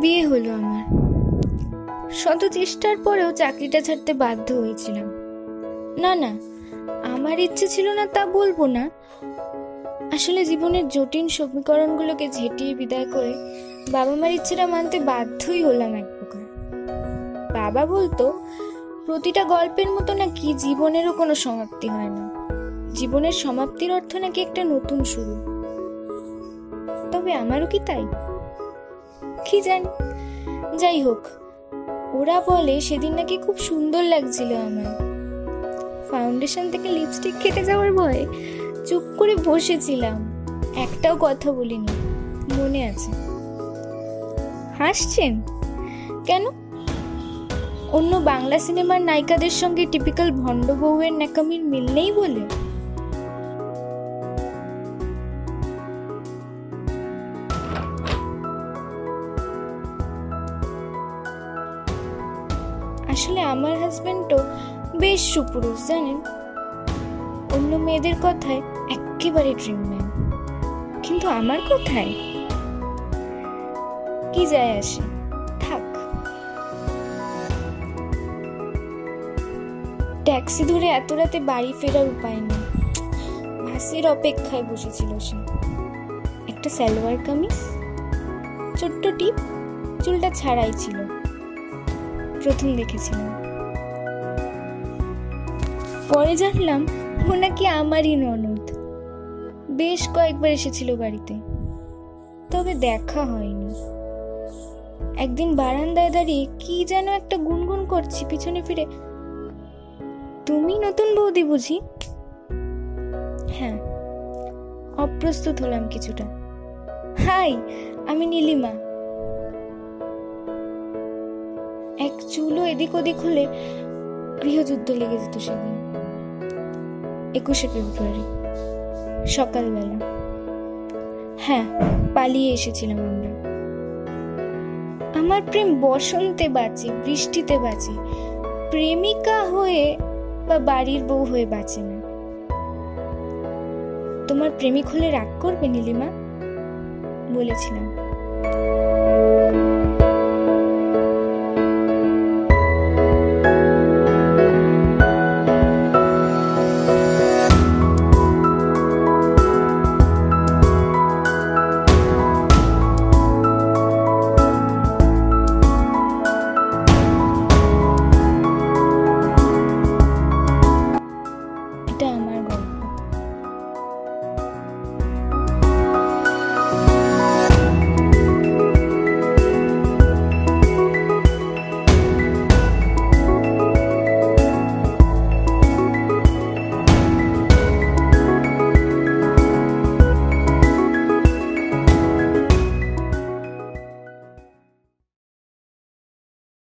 বিয়ে হলো আমার। শত চেষ্টার পরেও চাকরিটা ছাড়তে বাধ্য হয়েছিলাম। না না, আমার ইচ্ছে ছিল না তা বলবো না, আসলে জীবনের জটিল সমীকরণগুলোকে ঝেঁটিয়ে বিদায় করে বাবা মার ইচ্ছেটা মানতে বাধ্যই হলাম এক প্রকার। বাবা বলতো প্রতিটা গল্পের মতো নাকি জীবনেরও কোনো সমাপ্তি হয় না, জীবনের সমাপ্তির অর্থ নাকি একটা নতুন শুরু। তবে আমারও কি তাই? কি জানি। যাই হোক, ওরা বলে সেদিন নাকি খুব সুন্দর লাগছিল আমার। ফাউন্ডেশন থেকে লিপস্টিক কেটে যাওয়ার ভয়ে চুপ করে বসেছিলাম, একটাও কথা বলিনি, মনে আছে। হাসছেন কেন? অন্য বাংলা সিনেমার নায়িকাদের সঙ্গে টিপিক্যাল ভণ্ড বউয়ের ন্যাকামির মিল নেই বলে? আসলে আমার হাজবেন্ডও বেশ সুপুরুষ জানেন, অন্য মেয়েদের কথায় একেবারে ড্রিম ম্যান, কিন্তু আমার কথায় কি যায় আসে, থাক। ট্যাক্সি ধরে এত রাতে বাড়ি ফেরার উপায় নেই, বাসের অপেক্ষায় বসেছিল সে। একটা সালোয়ার কামিজ, ছোট্ট টিপ, চুলটা ছাড়াই ছিল। প্রথম দেখেছিলাম, পরে জানলাম ও নাকি আমারই ননদ। বেশ কয়েকবার এসেছিল বাড়িতে, তবে দেখা হয়নি। একদিন বারান্দায় দাঁড়িয়ে কি যেন একটা গুনগুন করছি, পিছনে ফিরে, তুমি নতুন বৌদি বুঝি? হ্যাঁ। অপ্রস্তুত হলাম কিছুটা। হাই, আমি নীলিমা। এক চুলও এদিক ওদিক হলে গৃহযুদ্ধ লেগে যেত সেদিন। 21শে ফেব্রুয়ারি সকালবেলা। হ্যাঁ, পালিয়ে এসেছিলাম আমরা। আমার প্রেম বসন্তে বাঁচে, বৃষ্টিতে বাঁচে, প্রেমিকা হয়ে বা বাড়ির বউ হয়ে বাঁচে না। তোমার প্রেমিক হলে রাগ করবে নীলিমা? বলেছিলাম।